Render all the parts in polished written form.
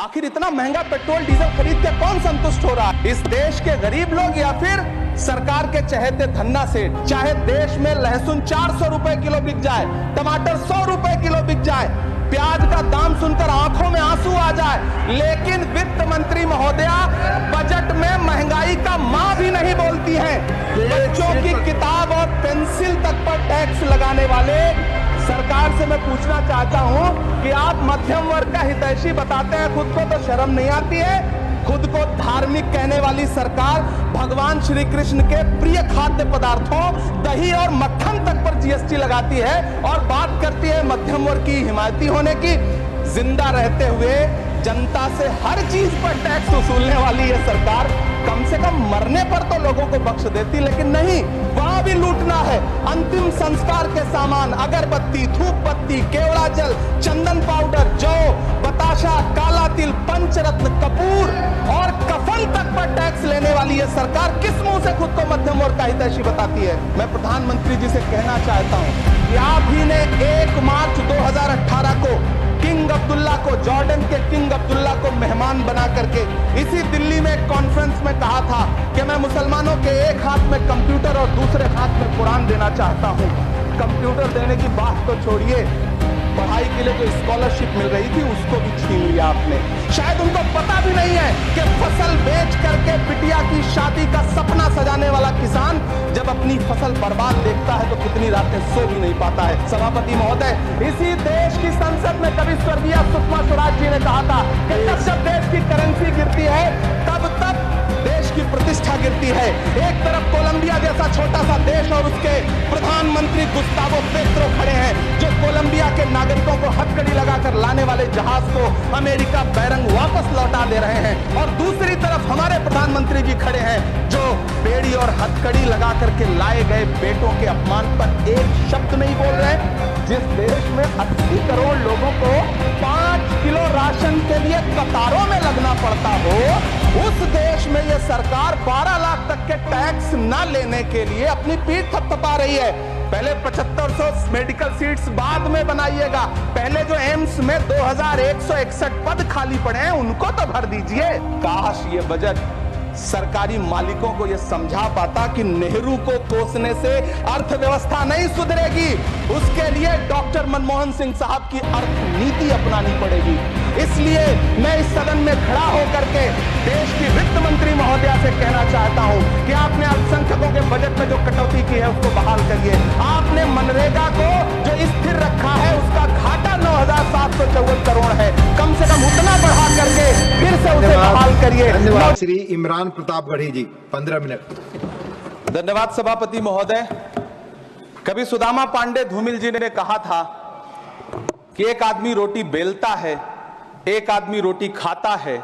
आखिर इतना महंगा पेट्रोल डीजल खरीद के कौन संतुष्ट हो रहा है? इस देश के गरीब लोग या फिर सरकार के चहेते धन्ना सेठ? चाहे देश में लहसुन 400 रुपए किलो बिक जाए, टमाटर 100 रुपए किलो बिक जाए, प्याज का दाम सुनकर आंखों में आंसू आ जाए, लेकिन वित्त मंत्री महोदया बजट में महंगाई का मां भी नहीं बोलती हैं। बच्चों की किताब और पेंसिल तक पर टैक्स लगाने वाले सरकार से मैं पूछना चाहता हूं कि आप मध्यम वर्ग का हितैषी बताते हैं, खुद को तो शर्म नहीं आती है? खुद को धार्मिक कहने वाली सरकार भगवान श्री कृष्ण के प्रिय खाद्य पदार्थों दही और मक्खन तक पर जीएसटी लगाती है और बात करती है मध्यम वर्ग की हिमायती होने की। जिंदा रहते हुए जनता से हर चीज पर टैक्स वसूलने वाली ये सरकार कम से कम मरने पर तो लोगों को बख्श देती, लेकिन नहीं, वहां भी लूटना है। अंतिम संस्कार के सामान अगरबत्ती, धूप बत्ती, केवड़ा जल, चंदन पाउडर, जौ, बताशा, काला तिल, पंचरत्न, कपूर और कफन तक पर टैक्स लेने वाली ये सरकार किस मुंह से खुद को मध्यम वर्ग का हितैषी बताती है? मैं प्रधानमंत्री जी से कहना चाहता हूं कि आप ही ने 1 मार्च 2018 को किंग अब्दुल्ला को, जॉर्डन के किंग अब्दुल्ला को मेहमान बना करके इसी दिल्ली में एक कॉन्फ्रेंस में कहा था कि मैं मुसलमानों के एक हाथ में कंप्यूटर और दूसरे हाथ में कुरान देना चाहता हूं। कंप्यूटर देने की बात तो छोड़िए, पढ़ाई के लिए जो स्कॉलरशिप मिल रही थी उसको भी छीन लिया आपने। शायद उनको पता भी नहीं है कि फसल बेच करके बिटिया की शादी का सपना सजाने वाला किसान जब अपनी फसल बर्बाद देखता है तो कितनी रातें सो भी नहीं पाता है। सभापति महोदय, इसी देश की संसद में कभी स्वर्गीय सुषमा स्वराज जी ने कहा था कि जब देश की करेंसी गिरती है तब देश की प्रतिष्ठा गिरती है। एक तरफ कोलंबिया जैसा छोटा सा देश और उसके प्रधानमंत्री गुस्तावो पेट्रो खड़े हैं जो कोलंबिया के नागरिकों को हथकड़ी लगाकर लाने वाले जहाज को अमेरिका बैरंग वापस लौटा दे रहे हैं, और दूसरी तरफ हमारे प्रधानमंत्री जी खड़े हैं जो बेड़ी और हथकड़ी लगा करके लाए गए बेटों के अपमान पर एक शब्द नहीं बोल रहे। जिस देश में 80 करोड़ लोगों को 5 किलो राशन के लिए कतारों में लगना पड़ता हो, उस देश में यह सरकार 12 लाख तक के टैक्स न लेने के लिए अपनी पीठ थपथपा रही है। पहले 7500 मेडिकल सीट्स बाद में बनाइएगा, पहले जो एम्स में 2161 पद खाली पड़े हैं उनको तो भर दीजिए। काश ये बजट सरकारी मालिकों को यह समझा पाता कि नेहरू को कोसने से अर्थव्यवस्था नहीं सुधरेगी, उसके लिए डॉक्टर मनमोहन सिंह साहब की अर्थनीति अपनानी पड़ेगी। इसलिए मैं इस सदन में खड़ा होकर के देश की वित्त मंत्री महोदया से कहना चाहता हूं कि आपने अल्पसंख्यकों के बजट में जो कटौती की है उसको बहाल करिए। आपने मनरेगा को जो स्थिर रखा है उसका घाटा 9,754 करोड़ है, कम से कम उतना बढ़ा करके फिर से उसे बहाल करिए। धन्यवाद श्री इमरान प्रतापगढ़ी जी, 15 मिनट। धन्यवाद सभापति महोदय। कभी सुदामा पांडे धूमिल जी ने कहा था कि एक आदमी रोटी बेलता है, एक आदमी रोटी खाता है,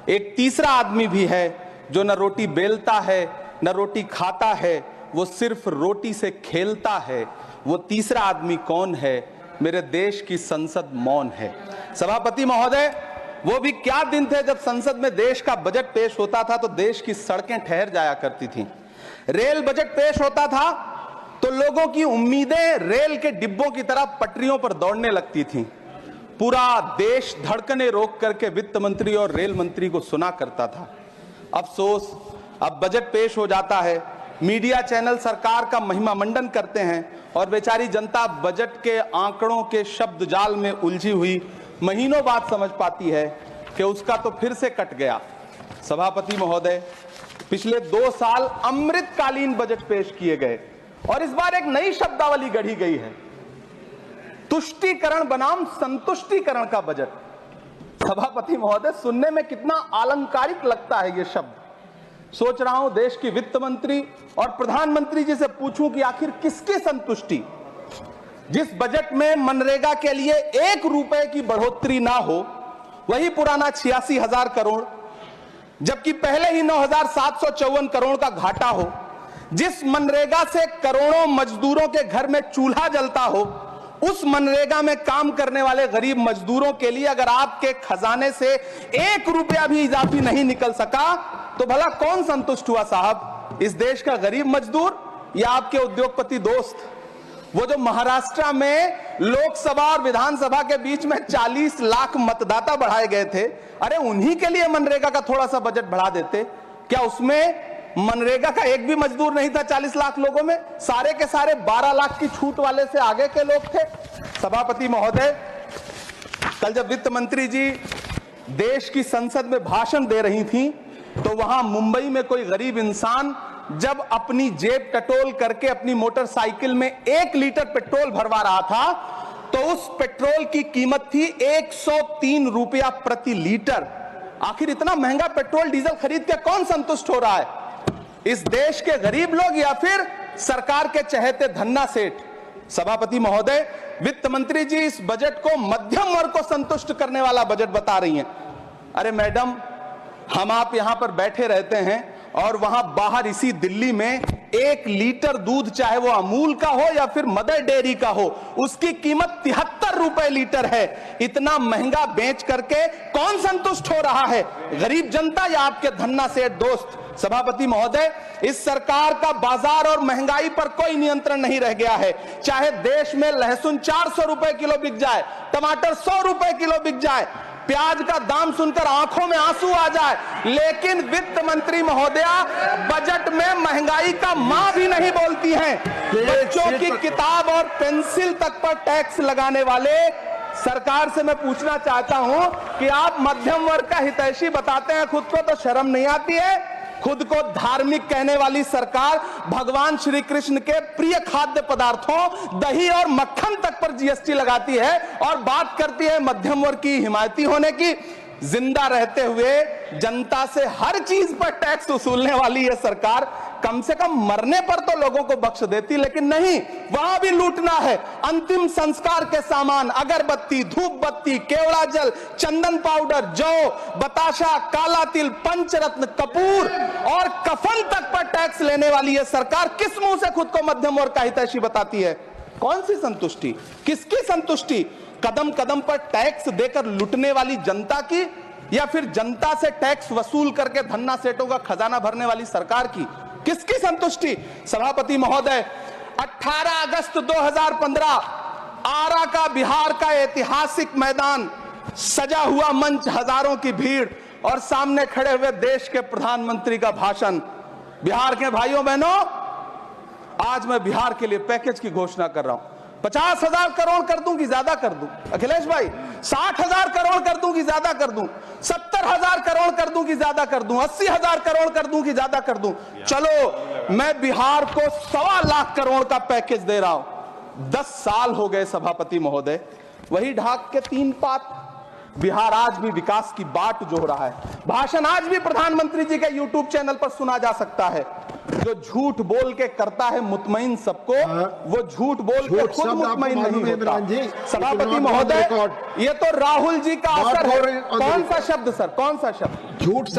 एक तीसरा आदमी भी है जो न रोटी बेलता है न रोटी खाता है, वो सिर्फ रोटी से खेलता है। वो तीसरा आदमी कौन है? मेरे देश की संसद मौन है। सभापति महोदय, वो भी क्या दिन थे जब संसद में देश का बजट पेश होता था तो देश की सड़कें ठहर जाया करती थीं। रेल बजट पेश होता था तो लोगों की उम्मीदें रेल के डिब्बों की तरह पटरियों पर दौड़ने लगती थीं। पूरा देश धड़कने रोक करके वित्त मंत्री और रेल मंत्री को सुना करता था। अफसोस, अब बजट पेश हो जाता है, मीडिया चैनल सरकार का महिमा मंडन करते हैं और बेचारी जनता बजट के आंकड़ों के शब्द जाल में उलझी हुई महीनों बाद समझ पाती है कि उसका तो फिर से कट गया। सभापति महोदय, पिछले 2 साल अमृतकालीन बजट पेश किए गए और इस बार एक नई शब्दावली गढ़ी गई है, तुष्टीकरण बनाम संतुष्टीकरण का बजट। सभापति महोदय, सुनने में कितना अलंकारिक लगता है ये शब्द। सोच रहा हूं देश की वित्त मंत्री और प्रधानमंत्री जी से पूछूं कि आखिर किसकी संतुष्टि? जिस बजट में मनरेगा के लिए 1 रुपए की बढ़ोतरी ना हो, वही पुराना 86,000 करोड़, जबकि पहले ही 9,754 करोड़ का घाटा हो, जिस मनरेगा से करोड़ों मजदूरों के घर में चूल्हा जलता हो, उस मनरेगा में काम करने वाले गरीब मजदूरों के लिए अगर आपके खजाने से 1 रुपया भी इजाफी नहीं निकल सका तो भला कौन संतुष्ट हुआ साहब? इस देश का गरीब मजदूर या आपके उद्योगपति दोस्त? वो जो महाराष्ट्र में लोकसभा और विधानसभा के बीच में 40 लाख मतदाता बढ़ाए गए थे, अरे उन्हीं के लिए मनरेगा का थोड़ा सा बजट बढ़ा देते। क्या उसमें मनरेगा का एक भी मजदूर नहीं था 40 लाख लोगों में? सारे के सारे 12 लाख की छूट वाले से आगे के लोग थे। सभापति महोदय, कल जब वित्त मंत्री जी देश की संसद में भाषण दे रही थी तो वहां मुंबई में कोई गरीब इंसान जब अपनी जेब टटोल करके अपनी मोटरसाइकिल में 1 लीटर पेट्रोल भरवा रहा था तो उस पेट्रोल की कीमत थी 103 रुपया प्रति लीटर। आखिर इतना महंगा पेट्रोल डीजल खरीद के कौन संतुष्ट हो रहा है? इस देश के गरीब लोग या फिर सरकार के चहेते धन्ना सेठ? सभापति महोदय, वित्त मंत्री जी इस बजट को मध्यम वर्ग को संतुष्ट करने वाला बजट बता रही हैं। अरे मैडम, हम आप यहां पर बैठे रहते हैं और वहां बाहर इसी दिल्ली में 1 लीटर दूध, चाहे वो अमूल का हो या फिर मदर डेयरी का हो, उसकी कीमत 73 रुपए लीटर है। इतना महंगा बेच करके कौन संतुष्ट हो रहा है? गरीब जनता या आपके धन्ना सेठ दोस्त? सभापति महोदय, इस सरकार का बाजार और महंगाई पर कोई नियंत्रण नहीं रह गया है। चाहे देश में लहसुन 400 रुपए किलो बिक जाए, टमाटर 100 रुपए किलो बिक जाए, प्याज का दाम सुनकर आंखों में आंसू आ जाए, लेकिन वित्त मंत्री महोदया बजट में महंगाई का मां भी नहीं बोलती हैं। बच्चों की किताब और पेंसिल तक पर टैक्स लगाने वाले सरकार से मैं पूछना चाहता हूं कि आप मध्यम वर्ग का हितैषी बताते हैं, खुद को तो शर्म नहीं आती है? खुद को धार्मिक कहने वाली सरकार भगवान श्री कृष्ण के प्रिय खाद्य पदार्थों दही और मक्खन तक पर जीएसटी लगाती है और बात करती है मध्यम वर्ग की हिमायती होने की। जिंदा रहते हुए जनता से हर चीज पर टैक्स वसूलने वाली यह सरकार कम से कम मरने पर तो लोगों को बख्श देती, लेकिन नहीं, वहां भी लूटना है। अंतिम संस्कार के सामान, अगरबत्ती, धूप बत्ती, केवड़ा जल, चंदन पाउडर, जौ, बताशा, काला तिल, पंचरत्न, कपूर और कफन तक पर टैक्स लेने वाली यह सरकार किस मुंह से खुद को मध्यम वर्ग का हितैषी बताती है? कौन सी संतुष्टि? किसकी संतुष्टि? कदम कदम पर टैक्स देकर लूटने वाली जनता की, या फिर जनता से टैक्स वसूल करके धन्ना सेठों का खजाना भरने वाली सरकार की? किसकी संतुष्टि? सभापति महोदय, 18 अगस्त 2015 आरा का बिहार का ऐतिहासिक मैदान, सजा हुआ मंच, हजारों की भीड़ और सामने खड़े हुए देश के प्रधानमंत्री का भाषण। बिहार के भाइयों बहनों, आज मैं बिहार के लिए पैकेज की घोषणा कर रहा हूं। 50,000 करोड़ कर दूं कि ज्यादा कर दूं? अखिलेश भाई, 60,000 करोड़ कर दूं कि ज्यादा कर दूं? 70,000 करोड़ कर दूं कि ज्यादा कर दूं? 80,000 करोड़ कर दूं कि ज्यादा कर दूं? चलो, मैं बिहार को 1.25 लाख करोड़ का पैकेज दे रहा हूं। 10 साल हो गए सभापति महोदय, वही ढाक के 3 पात। बिहार आज भी विकास की बाट जोह रहा है। भाषण आज भी प्रधानमंत्री जी के यूट्यूब चैनल पर सुना जा सकता है। जो झूठ बोल के करता है मुतमईन सबको, वो झूठ बोल के खुद मुतमईन नहीं होता। सभापति महोदय, ये तो राहुल जी का असर है। कौन सा शब्द सर? कौन सा शब्द? झूठ।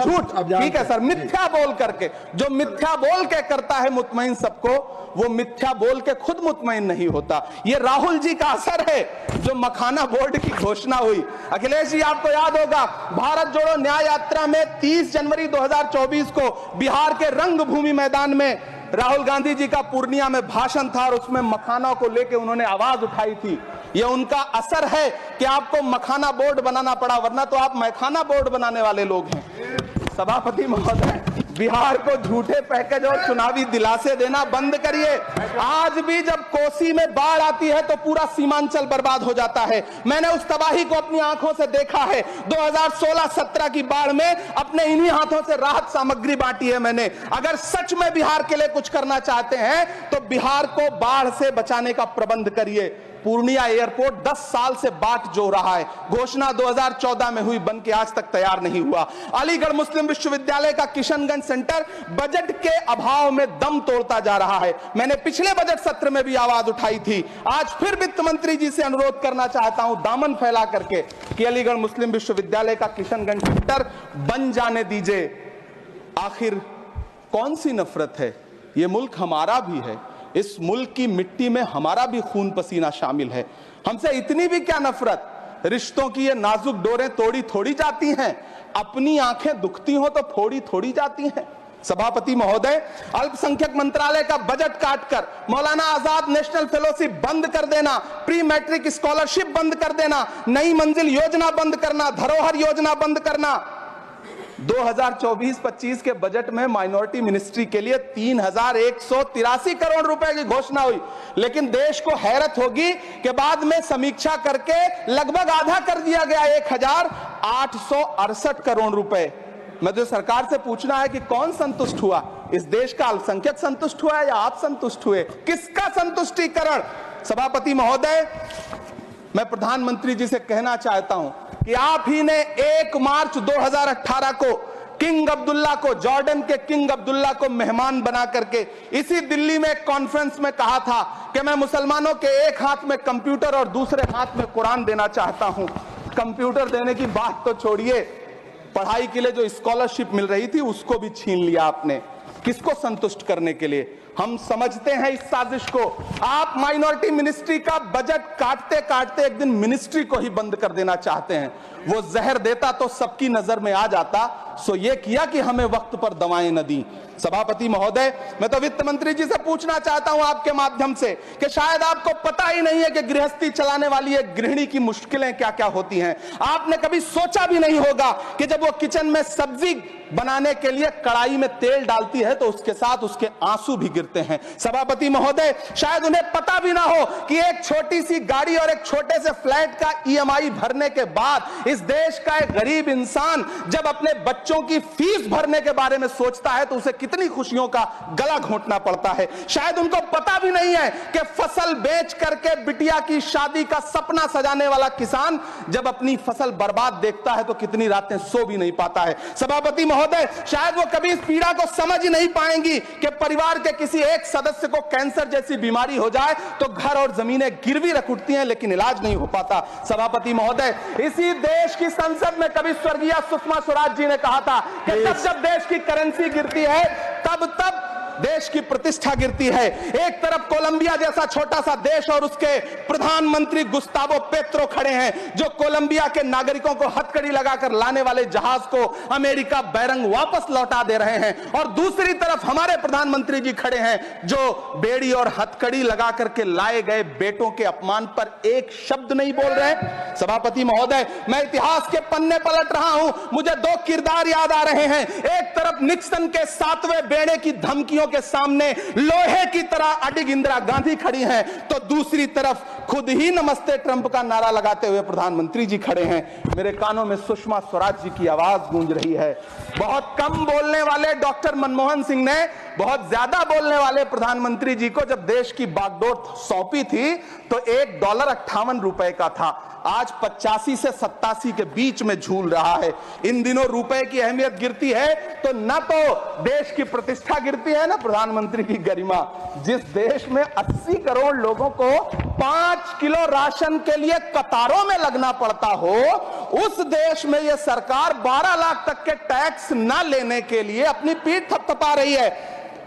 ठीक है सर, मिथ्या बोल करके। जो मिथ्या बोल के करता है मुतमईन सबको, वो मिथ्या बोल के खुद मुतमईन नहीं होता। ये राहुल जी का असर है। जो मखाना बोर्ड की घोषणा हुई, अखिलेश जी आपको याद होगा, भारत जोड़ो न्याय यात्रा में 30 जनवरी 2024 को बिहार के रंगभूमि मैदान में राहुल गांधी जी का पूर्णिया में भाषण था और उसमें मखाना को लेकर उन्होंने आवाज उठाई थी। यह उनका असर है कि आपको मखाना बोर्ड बनाना पड़ा, वरना तो आप मैखाना बोर्ड बनाने वाले लोग हैं। सभापति महोदय, बिहार को झूठे पैकेज और चुनावी दिलासे देना बंद करिए। आज भी जब कोसी में बाढ़ आती है तो पूरा सीमांचल बर्बाद हो जाता है। मैंने उस तबाही को अपनी आंखों से देखा है। 2016-17 की बाढ़ में अपने इन्हीं हाथों से राहत सामग्री बांटी है मैंने। अगर सच में बिहार के लिए कुछ करना चाहते हैं तो बिहार को बाढ़ से बचाने का प्रबंध करिए। पूर्णिया एयरपोर्ट 10 साल से बाट जो रहा है। घोषणा 2014 में हुई, बन के आज तक तैयार नहीं हुआ। अलीगढ़ मुस्लिम विश्वविद्यालय का किशनगंज सेंटर बजट के अभाव में दम तोड़ता जा रहा है। मैंने पिछले बजट सत्र में भी आवाज उठाई थी। आज फिर वित्त मंत्री जी से अनुरोध करना चाहता हूं, दामन फैला करके, कि अलीगढ़ मुस्लिम विश्वविद्यालय का किशनगंज सेंटर बन जाने दीजिए। आखिर कौन सी नफरत है? यह मुल्क हमारा भी है। इस मुल्क की मिट्टी में हमारा भी खून पसीना शामिल है। हमसे इतनी भी क्या नफरत? रिश्तों की ये नाजुक डोरें तोड़ी थोड़ी जाती हैं। अपनी आंखें दुखती हो तो फोड़ी थोड़ी जाती हैं। सभापति महोदय, अल्पसंख्यक मंत्रालय का बजट काटकर मौलाना आजाद नेशनल फेलोशिप बंद कर देना, प्री मैट्रिक स्कॉलरशिप बंद कर देना, नई मंजिल योजना बंद करना, धरोहर योजना बंद करना। 2024-25 के बजट में माइनॉरिटी मिनिस्ट्री के लिए 3,183 करोड़ रुपए की घोषणा हुई, लेकिन देश को हैरत होगी कि बाद में समीक्षा करके लगभग आधा कर दिया गया, 1,868 करोड़ रुपए। मैं तो सरकार से पूछना है कि कौन संतुष्ट हुआ? इस देश का अल्पसंख्यक संतुष्ट हुआ या आप संतुष्ट हुए? किसका संतुष्टिकरण? सभापति महोदय, मैं प्रधानमंत्री जी से कहना चाहता हूं कि आप ही ने 1 मार्च 2018 को किंग अब्दुल्ला को, जॉर्डन के किंग अब्दुल्ला को मेहमान बना करके इसी दिल्ली में एक कॉन्फ्रेंस में कहा था कि मैं मुसलमानों के एक हाथ में कंप्यूटर और दूसरे हाथ में कुरान देना चाहता हूं। कंप्यूटर देने की बात तो छोड़िए, पढ़ाई के लिए जो स्कॉलरशिप मिल रही थी उसको भी छीन लिया आपने। किसको संतुष्ट करने के लिए? हम समझते हैं इस साजिश को। आप माइनॉरिटी मिनिस्ट्री का बजट काटते काटते एक दिन मिनिस्ट्री को ही बंद कर देना चाहते हैं। वो जहर देता तो सबकी नजर में आ जाता, सो ये किया कि हमें वक्त पर दवाएं न दी। सभापति महोदय, मैं तो वित्त मंत्री जी से पूछना चाहता हूं आपके माध्यम से कि शायद आपको पता ही नहीं है कि गृहस्थी चलाने वाली एक गृहिणी की मुश्किलें क्या क्या होती हैं। आपने कभी सोचा भी नहीं होगा कि जब वो किचन में सब्जी बनाने के लिए कढ़ाई में तेल डालती है तो उसके साथ उसके आंसू भी गिरते हैं। सभापति महोदय, शायद उन्हें पता भी ना हो कि एक छोटी सी गाड़ी और एक छोटे से फ्लैट का EMI भरने के बाद इस देश का एक गरीब इंसान जब अपने बच्चों की फीस भरने के बारे में सोचता है तो उसे कितनी खुशियों का गला घोंटना पड़ता है। शायद उनको पता भी नहीं है कि फसल बेच करके बिटिया की शादी का सपना सजाने वाला किसान जब अपनी फसल बर्बाद देखता है तो कितनी रातें सो भी नहीं पाता है। सभापति महोदय, शायद वो कभी इस पीड़ा को समझ ही नहीं पाएंगी कि परिवार के किसी एक सदस्य को कैंसर जैसी बीमारी हो जाए तो घर और जमीनें गिरवी रख उठती हैं लेकिन इलाज नहीं हो पाता। सभापति महोदय, इसी देश की संसद में कभी स्वर्गीय सुषमा स्वराज जी ने कहा था कि जब देश की करेंसी गिरती है तब देश की प्रतिष्ठा गिरती है। एक तरफ कोलंबिया जैसा छोटा सा देश और उसके प्रधानमंत्री गुस्तावो पेत्रो खड़े हैं जो कोलंबिया के नागरिकों को हथकड़ी लगाकर लाने वाले जहाज को अमेरिका बैरंग वापस लौटा दे रहे हैं, और दूसरी तरफ हमारे प्रधानमंत्री जी खड़े हैं जो बेड़ी और हथकड़ी लगा करके लाए गए बेटों के अपमान पर एक शब्द नहीं बोल रहे। सभापति महोदय, मैं इतिहास के पन्ने पलट रहा हूं, मुझे 2 किरदार याद आ रहे हैं। एक तरफ निक्सन के 7वें बेड़े की धमकियों के सामने लोहे की तरह अडिग इंदिरा गांधी खड़ी हैं, तो दूसरी तरफ खुद ही नमस्ते ट्रंप का नारा लगाते हुए प्रधानमंत्री जी खड़े हैं। मेरे कानों में सुषमा स्वराज जी की आवाज गूंज रही है। बहुत कम बोलने वाले डॉक्टर मनमोहन सिंह ने बहुत ज्यादा बोलने वाले प्रधानमंत्री जी को जब देश की बागडोर सौंपी थी तो $1.58 का था, आज 85 से 87 के बीच में झूल रहा है। इन दिनों रुपए की अहमियत गिरती है तो न तो देश की प्रतिष्ठा गिरती है, ना प्रधानमंत्री की गरिमा। जिस देश में 80 करोड़ लोगों को 5 किलो राशन के लिए कतारों में लगना पड़ता हो, उस देश में यह सरकार 12 लाख तक के टैक्स न लेने के लिए अपनी पीठ थपथपा रही है।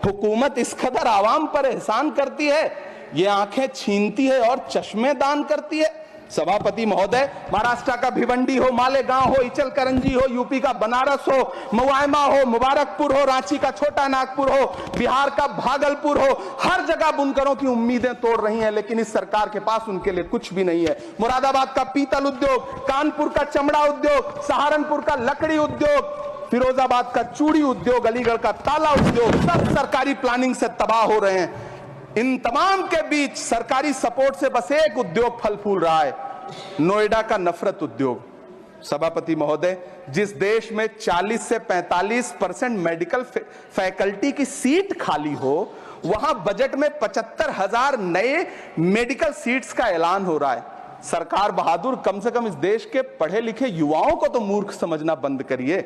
हुकूमत इस कदर आवाम पर एहसान करती है, ये आंखें छीनती है और चश्मे दान करती है। सभापति महोदय, महाराष्ट्र का भिवंडी हो, मालेगांव हो, इचल करंजी हो, यूपी का बनारस हो, मुआयमा हो, मुबारकपुर हो, रांची का छोटा नागपुर हो, बिहार का भागलपुर हो, हर जगह बुनकरों की उम्मीदें तोड़ रही हैं, लेकिन इस सरकार के पास उनके लिए कुछ भी नहीं है। मुरादाबाद का पीतल उद्योग, कानपुर का चमड़ा उद्योग, सहारनपुर का लकड़ी उद्योग, फिरोजाबाद का चूड़ी उद्योग, अलीगढ़ का ताला उद्योग, सब सरकारी प्लानिंग से तबाह हो रहे हैं। इन तमाम के बीच सरकारी सपोर्ट से बस एक उद्योग फल फूल रहा है, नोएडा का नफरत उद्योग। सभापति महोदय, जिस देश में 40 से 45% मेडिकल फैकल्टी की सीट खाली हो, वहां बजट में 75,000 नए मेडिकल सीट्स का ऐलान हो रहा है। सरकार बहादुर, कम से कम इस देश के पढ़े लिखे युवाओं को तो मूर्ख समझना बंद करिए।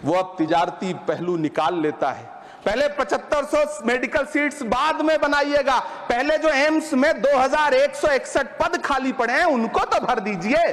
वो अब तिजारती पहलू निकाल लेता है। पहले 7500 मेडिकल सीट्स बाद में बनाइएगा, पहले जो एम्स में 2161 पद खाली पड़े हैं उनको तो भर दीजिए।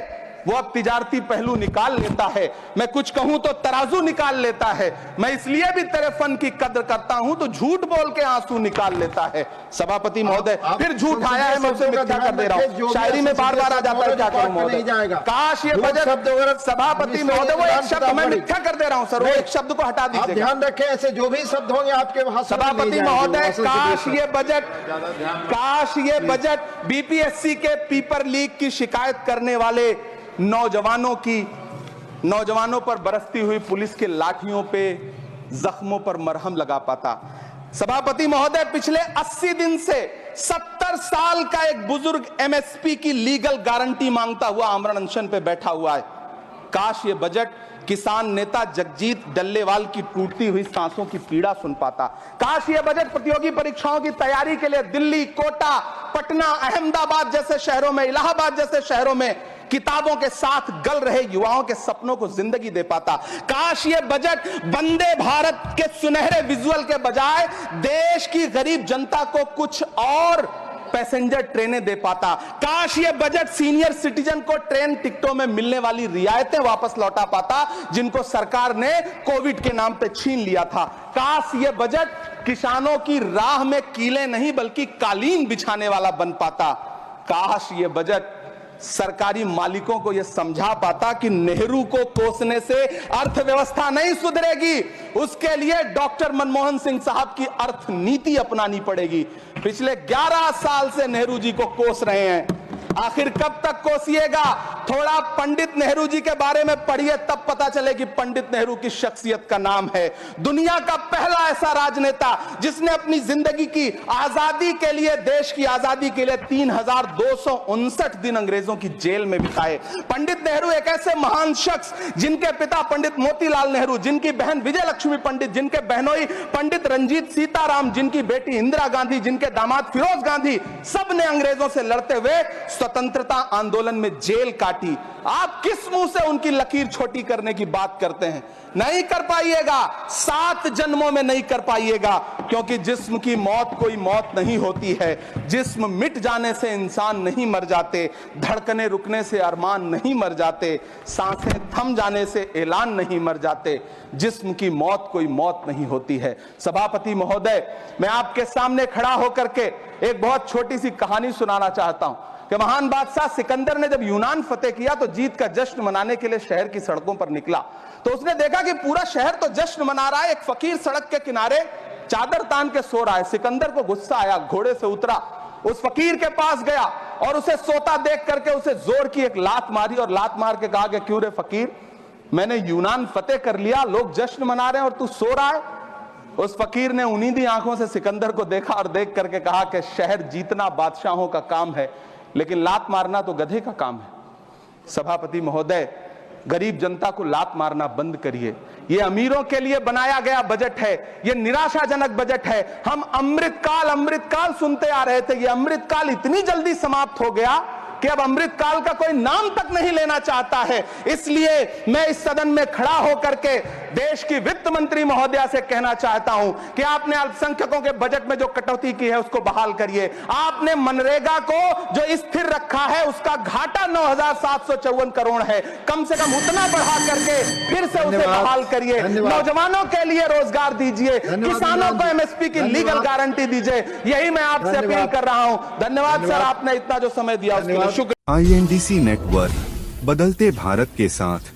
वो अब तिजारती पहलू निकाल लेता है, मैं कुछ कहूं तो तराजू निकाल लेता है, मैं इसलिए भी तेरे फन की कद्र करता हूं तो झूठ बोल के आंसू निकाल लेता है। सभापति महोदय फिर झूठ आया है, मैं उसे मिथ्या कर दे रहा हूं, शायरी में बार बार आ जाता है, क्या करूं महोदय। काश ये बजट, सभापति महोदय वो एक शब्द मैं मिथ्या कर दे रहा हूं सर, वो एक शब्द को हटा दीजिए, ध्यान रखें ऐसे जो भी शब्द होंगे आपके वहां। सभापति महोदय काश ये बजट बीपीएससी के पेपर लीक की शिकायत करने वाले नौजवानों पर बरसती हुई पुलिस के लाठियों पे जख्मों पर मरहम लगा पाता। सभापति महोदय पिछले 80 दिन से 70 साल का एक बुजुर्ग एमएसपी की लीगल गारंटी मांगता हुआ आमरण अनशन पे बैठा हुआ है। काश ये बजट किसान नेता जगजीत डल्लेवाल की टूटती हुई सांसों की पीड़ा सुन पाता। काश ये बजट प्रतियोगी परीक्षाओं की तैयारी के लिए दिल्ली, कोटा, पटना, अहमदाबाद जैसे शहरों में, इलाहाबाद जैसे शहरों में किताबों के साथ गल रहे युवाओं के सपनों को जिंदगी दे पाता। काश ये बजट वंदे भारत के सुनहरे विजुअल के बजाय देश की गरीब जनता को कुछ और पैसेंजर ट्रेनें दे पाता। काश ये बजट सीनियर सिटीजन को ट्रेन टिकटों में मिलने वाली रियायतें वापस लौटा पाता जिनको सरकार ने कोविड के नाम पे छीन लिया था। काश ये बजट किसानों की राह में कीले नहीं बल्कि कालीन बिछाने वाला बन पाता। काश ये बजट सरकारी मालिकों को यह समझा पाता कि नेहरू को कोसने से अर्थव्यवस्था नहीं सुधरेगी, उसके लिए डॉक्टर मनमोहन सिंह साहब की अर्थ नीति अपनानी पड़ेगी। पिछले 11 साल से नेहरू जी को कोस रहे हैं, आखिर कब तक कोसिएगा? थोड़ा पंडित नेहरू जी के बारे में पढ़िए, तब पता चले कि पंडित नेहरू की शख्सियत का नाम है। दुनिया का पहला ऐसा राजनेता जिसने अपनी जिंदगी की आजादी के लिए, देश की आजादी के लिए 3259 दिन अंग्रेजों की जेल में बिताए। पंडित नेहरू एक ऐसे महान शख्स जिनके पिता पंडित मोतीलाल नेहरू, जिनकी बहन विजय लक्ष्मी पंडित, जिनके बहनोई पंडित रंजीत सीताराम, जिनकी बेटी इंदिरा गांधी, जिनके दामाद फिरोज गांधी, सब ने अंग्रेजों से लड़ते हुए स्वतंत्रता आंदोलन में जेल काटी। आप किस मुंह से उनकी लकीर छोटी करने की बात करते हैं? नहीं कर पाइएगा, 7 जन्मों में नहीं कर पाइएगा, क्योंकि जिस्म की मौत कोई मौत नहीं होती है। जिस्म मिट जाने से इंसान नहीं मर जाते, धड़कने रुकने से अरमान नहीं मर जाते, सांसें थम जाने से ऐलान नहीं मर जाते। जिस्म की मौत कोई मौत नहीं होती है। सभापति महोदय, मैं आपके सामने खड़ा होकर के एक बहुत छोटी सी कहानी सुनाना चाहता हूं कि महान बादशाह सिकंदर ने जब यूनान फतेह किया तो जीत का जश्न मनाने के लिए शहर की सड़कों पर निकला, तो उसने देखा कि पूरा शहर तो जश्न मना रहा है, एक फकीर सड़क के किनारे चादर तान के सो रहा है। सिकंदर को गुस्सा आया, घोड़े से उतरा, उस फकीर के पास गया और उसे सोता देख करके उसे जोर की एक लात मारी और लात मार के कहा कि क्यों रे फकीर, मैंने यूनान फतेह कर लिया, लोग जश्न मना रहे हैं और तू सो रहा है। उस फकीर ने उन्नीदी आंखों से सिकंदर को देखा और देख करके कहा कि शहर जीतना बादशाहों का काम है, लेकिन लात मारना तो गधे का काम है। सभापति महोदय, गरीब जनता को लात मारना बंद करिए। ये अमीरों के लिए बनाया गया बजट है, ये निराशाजनक बजट है। हम अमृतकाल सुनते आ रहे थे, ये अमृतकाल इतनी जल्दी समाप्त हो गया कि अब अमृतकाल का कोई नाम तक नहीं लेना चाहता है। इसलिए मैं इस सदन में खड़ा होकर के देश की वित्त मंत्री महोदया से कहना चाहता हूं कि आपने अल्पसंख्यकों के बजट में जो कटौती की है उसको बहाल करिए। आपने मनरेगा को जो स्थिर रखा है उसका घाटा 9,754 करोड़ है, कम से कम उतना बढ़ा करके फिर से उसे बहाल करिए। नौजवानों के लिए रोजगार दीजिए, किसानों को एमएसपी की लीगल गारंटी दीजिए। यही मैं आपसे अपील कर रहा हूं। धन्यवाद सर, आपने इतना जो समय दिया उसके लिए शुक्रिया। INDC नेटवर्क, बदलते भारत के साथ।